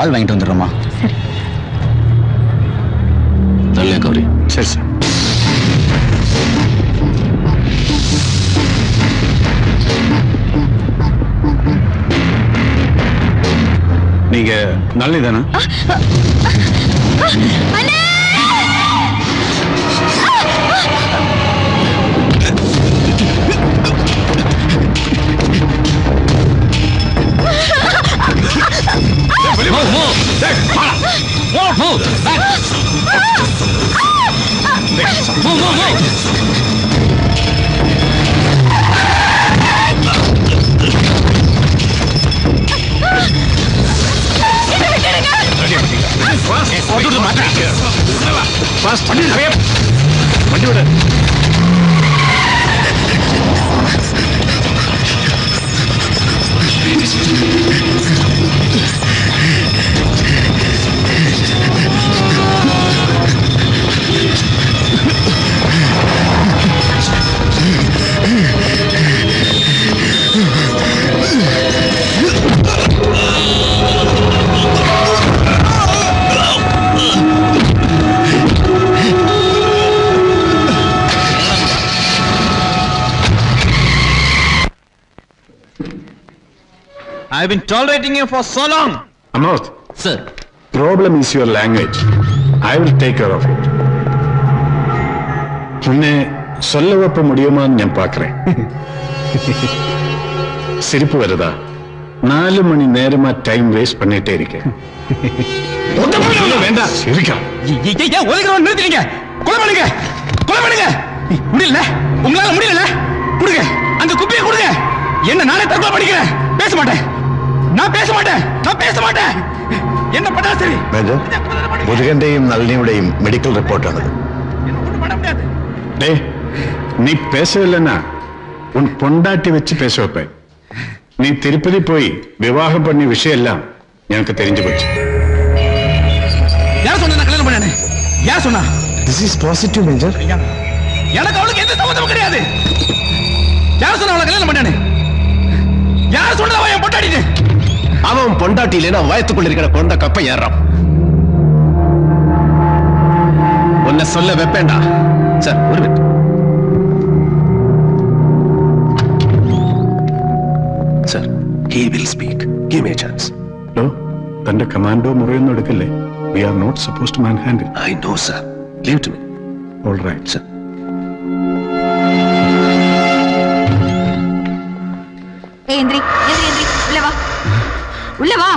பால் வாங்கிட்டு வந்துடுறோமா? சரி. நல்ல கௌரி. சரி சார். நீங்க நல்லதானா? வண்டி விட. I've been tolerating you for so long. Amarth. Sir. Problem is your language. I will take care of it. உன்னை சொல்ல வைப்ப முடியுமான்னு நான் பார்க்கிறேன். சிரிப்பு வருதா? 4 மணி நேரமா டைம் வேஸ்ட் பண்ணிட்டே இருக்கேன். வேண்டாம் சிரிக்கா. ஏன் ஒதுக்கிறவன் நிறுத்திட்டீங்க? கொலை பண்ணுங்க, கொலை பண்ணுங்க. முடியல, உங்களால முடியல. கொடுங்க, அந்த குப்பியை கொடுங்க. என்ன நானே தற்கொலை பண்ணிக்கிறேன். பேச மாட்டேன், நான் பேச மாட்டேன், நான் பேச மாட்டேன். என்ன பண்ணா சரி? மேஜர், முருகன்டையும் நளினியுடையும் மெடிக்கல் ரிப்போர்ட் ஆனது. டேய், நீ பேசவில்லைன்னா உன் பொண்டாட்டி வச்சு பேச வைப்பேன். நீ திருப்பதி போய் விவாகம் பண்ணி விஷயம் எல்லாம் எனக்கு தெரிஞ்சு போச்சு. யார் சொன்னா கல்யாணம் பண்ணானே? யார் சொன்னா? This is positive, Major. எனக்கு அவளுக்கு எந்த சம்மந்தமும் கிடையாது. யார் சொன்னா அவளை கல்யாணம் பண்ணானே? யார் சொன்னா அவன் என் பொண்டாட்டின்னு? அவன் பொண்டாட்டி இல்லைன்னா வயத்துக்குள்ள இருக்கிற கொண்ட கப்பை ஏறான். உன்னை சொல்ல வைப்பேண்டா. சார், ஒரு minute. Sir, he will speak. Give me a chance. No, തന്റെ കമാൻഡോ മുറിയൊന്നും എടുക്കല്ലേ. We are not supposed to manhandle. I know, sir. Leave to me. All right, sir. ஏய் எந்திரி, எந்திரி, எந்திரி. உள்ள வா, உள்ள வா.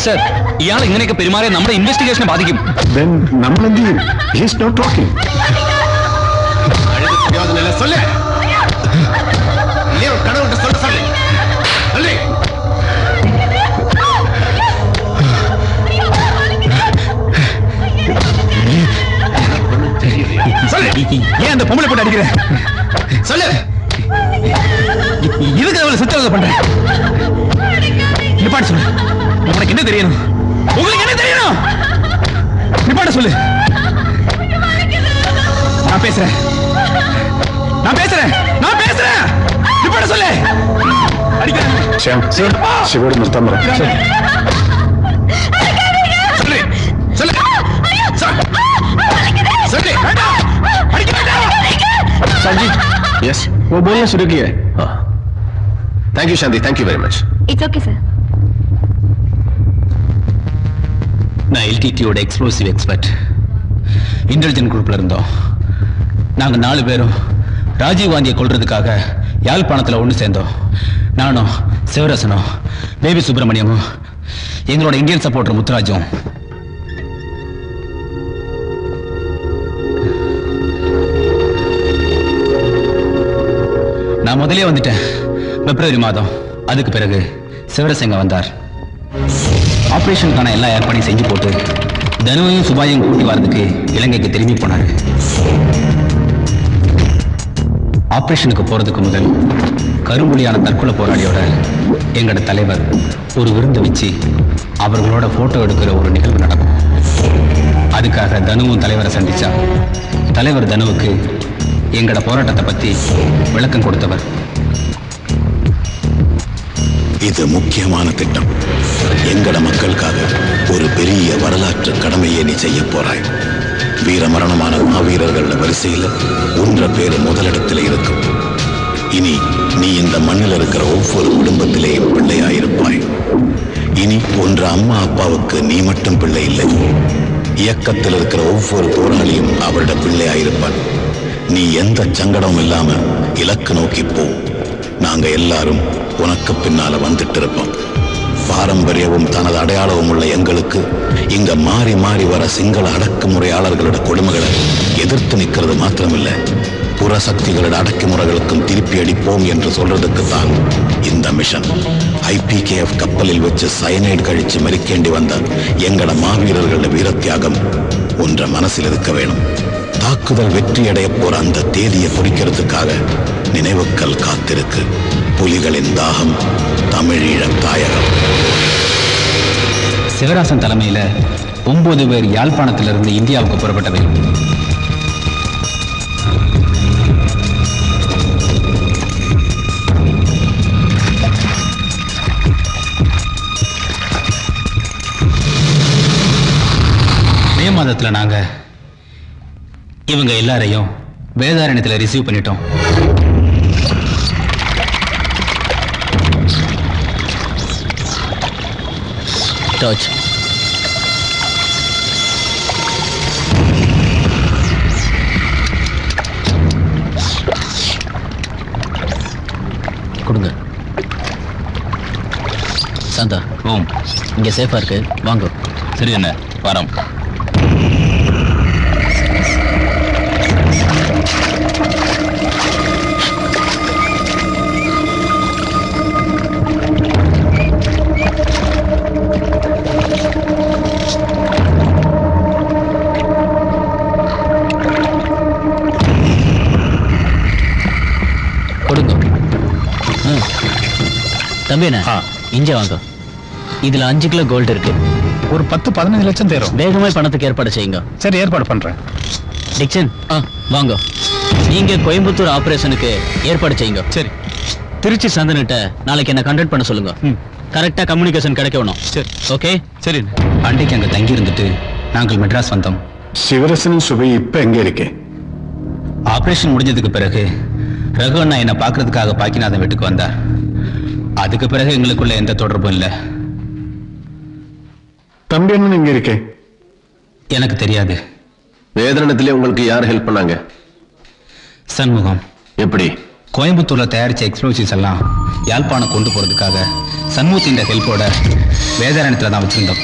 സർ, ഇയാൾ ഇങ്ങനെയൊക്കെ പെരുമാറിയ നമ്മുടെ ഇൻവെസ്റ്റിഗേഷനെ ബാധിക്കും. Then നമ്മൾ എന്ത് ചെയ്യും? He is not talking. சொல்லு. நீ கடவுள்கிட்ட சொல்ல சொல்லு. சொல்லு. சொல்லு. ஏன் அந்த பொம்பளை போட்டு அடிக்கிற? சொல்லு. இதுக்கு அவளை சித்திரவதை பண்றேன். நிப்பாட்டு சொல்லு. உனக்கு என்ன தெரியணும்? உங்களுக்கு என்ன தெரியணும்? நிப்பாட்ட சொல்லு. நான் பேசுறேன், நான் பேசுறேன், நான் பேசுறேன். நிப்பாட்ட சொல்லு. அடிக்கிறேன். ശ്യാം, ശിവയോട് നിർത്താൻ പറ. சொல்லு. சொல்லு. சொல்லு. வேண்டாம். அடிக்க வேண்டாம். संजीत, Yes. वो बोलना शुरू किया है. Thank you, Shanti. Thank you very much. It's okay, sir. நான் எல்டிடியோட எக்ஸ்ப்ளோசிவ் எக்ஸ்பர்ட். இன்டெலிஜென்ட் குரூப்ல இருந்தோம். நாங்க 4 பேரும் ராஜீவ் காந்தியை கொல்றதுக்காக யாழ்ப்பாணத்தில் ஒன்று சேர்ந்தோம். நானும் சிவரசனும் பேபி சுப்பிரமணியமும் எங்களோட இந்தியன் சப்போர்ட்டர் முத்துராஜும். நான் முதலே வந்துட்டேன் பிப்ரவரி மாதம். அதுக்கு பிறகு சிவரசங்க வந்தார். ஆபரேஷனுக்கான எல்லா ஏற்பாடையும் செஞ்சு போட்டு தனுவையும் சுபாயும் கூட்டி வரதுக்கு இலங்கைக்கு திரும்பி போனாரு. ஆபரேஷனுக்கு போறதுக்கு முதல் கரும்புலியான தற்கொலை போராளியோட எங்களோட தலைவர் ஒரு விருந்து வச்சு அவர்களோட போட்டோ எடுக்கிற ஒரு நிகழ்வு நடக்கும். அதுக்காக தனுவும் தலைவரை சந்திச்சா தலைவர் தனுவுக்கு எங்களோட போராட்டத்தை பத்தி விளக்கம் கொடுத்தவர். இது முக்கியமான திட்டம். எங்கட மக்களுக்காக ஒரு பெரிய வரலாற்று கடமையை நீ செய்ய போறாய். வீரமரணமான மாவீரர்கள் வரிசையில் ஒன்ற பேரு முதலிடத்தில் இருக்கும். இனி நீ இந்த மண்ணில் இருக்கிற ஒவ்வொரு குடும்பத்திலேயும் பிள்ளையாயிருப்பாய். இனி ஒன்ற அம்மா அப்பாவுக்கு நீ மட்டும் பிள்ளை இல்லை. இயக்கத்தில் இருக்கிற ஒவ்வொரு போராளியும் அவரோட பிள்ளையாயிருப்பான். நீ எந்த சங்கடமும் இல்லாம இலக்கு நோக்கி போ. நாங்க எல்லாரும் உனக்கு பின்னால வந்துட்டு இருப்போம். பாரம்பரியமும் தனது அடையாளமும் உள்ள எங்களுக்கு இங்க மாறி மாறி வர சிங்கள அடக்குமுறையாளர்களோட கொடுமைகளை எதிர்த்து நிற்கிறது மாத்திரமில்ல, புற சக்திகளோட அடக்குமுறைகளுக்கும் திருப்பி அடிப்போம் என்று சொல்றதுக்கு தான் இந்த மிஷன். IPKF கப்பலில் வச்சு சயனைடு கழிச்சு மறிக்கேண்டி வந்த எங்கட மாவீரர்களோட வீரத்தியாகம் ஒன்ற மனசில் இருக்க வேணும். தாக்குதல் வெற்றி அடைய போற அந்த தேதியை குறிக்கிறதுக்காக நினைவுக்கல் காத்திருக்கு. புலிகளின் தாகம், தமிழீழ தாயகம். சிவராசன் தலைமையில 9 பேர் யாழ்ப்பாணத்திலிருந்து இந்தியாவுக்கு புறப்பட்டவை. மே மாதத்துல நாங்க இவங்க எல்லாரையும் வேதாரண்யத்தில் ரிசீவ் பண்ணிட்டோம். டார்ச் கொடுங்க. சாந்தா, ஓம், இங்க சேஃபா இருக்கு, வாங்க. சரி என்ன, வரோம். தம்பிண்ணா, இங்க வாங்க. இதுல 5 கிலோ கோல்டு இருக்கு. ஒரு 10-15 லட்சம் தேரும். வேகமா பணத்துக்கு ஏற்பாடு செய்யுங்க. சரி, ஏற்பாடு பண்றேன். டிக்சன், வாங்க. நீங்க கோயம்புத்தூர் ஆபரேஷனுக்கு ஏற்பாடு செய்யுங்க. சரி. திருச்சி சந்தனிட்ட நாளைக்கு என்ன கான்டாக்ட் பண்ண சொல்லுங்க. கரெக்டா கம்யூனிகேஷன் கிடைக்கணும். சரி, ஓகே. சரி. அன்றைக்கு அங்க தங்கி இருந்துட்டு நாங்கள் மெட்ராஸ் வந்தோம். சிவரசன் சுபை இப்ப எங்க இருக்கே? ஆபரேஷன் முடிஞ்சதுக்கு பிறகு ரகு அண்ணா என்ன பாக்குறதுக்காக பாக்கிநாதன் வீட்டுக்கு வந்தார். அதுக்கு பிறகு எங்களுக்குள்ள எந்த தொடர்பும் இல்லை. தம்பி அண்ணன் எங்க இருக்கே? எனக்கு தெரியாது. வேதனத்திலே உங்களுக்கு யார் ஹெல்ப் பண்ணாங்க? சண்முகம். எப்படி? கோயம்புத்தூர்ல தயாரிச்ச எக்ஸ்ப்ளோசிவ்ஸ் எல்லாம் யாழ்ப்பாணம் கொண்டு போறதுக்காக சண்முகத்தின் ஹெல்ப்போட வேதாரண்யத்துல தான் வச்சிருந்தோம்.